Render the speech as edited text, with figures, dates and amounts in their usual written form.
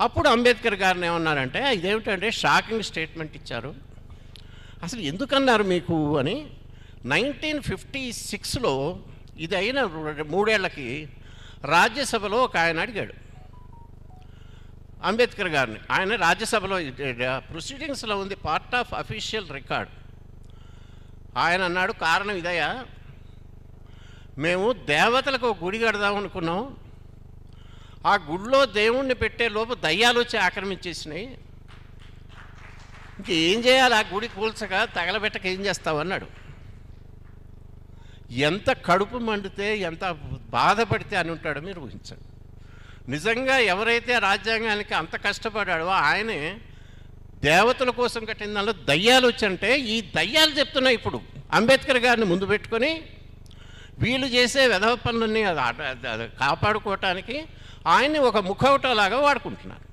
అప్పుడు అంబేద్కర్ గారిని ఏమన్నారంటే, ఇదేమిటంటే షాకింగ్ స్టేట్మెంట్ ఇచ్చారు, అసలు ఎందుకన్నారు మీకు అని. 1956లో ఇది అయిన 3 ఏళ్లకి రాజ్యసభలో ఒక ఆయన అడిగాడు అంబేద్కర్ గారిని. ఆయన రాజ్యసభలో ప్రొసీడింగ్స్లో ఉంది, పార్ట్ ఆఫ్ అఫీషియల్ రికార్డ్. ఆయన అన్నాడు, కారణం ఇదయ్యా, మేము దేవతలకు ఒక గుడి కడదాం అనుకున్నాం, ఆ గుడిలో దేవుణ్ణి పెట్టే లోపు దయ్యాలు వచ్చి ఆక్రమించేసినాయి, ఇంకేం చేయాలి, ఆ గుడి కూల్చక తగలబెట్టక ఏం చేస్తావన్నాడు. ఎంత కడుపు మండితే, ఎంత బాధపడితే అని ఉంటాడో మీరు ఊహించండి. నిజంగా ఎవరైతే రాజ్యాంగానికి అంత కష్టపడాడో ఆయనే దేవతల కోసం కట్టిన దానిలో దయ్యాలు వచ్చంటే, ఈ దయ్యాలు చెప్తున్నాయి ఇప్పుడు అంబేద్కర్ గారిని ముందు పెట్టుకొని వీళ్ళు చేసే వెధవ పనులన్నీ కాపాడుకోవటానికి ఆయన్ని ఒక ముఖౌటలాగా వాడుకుంటున్నారు.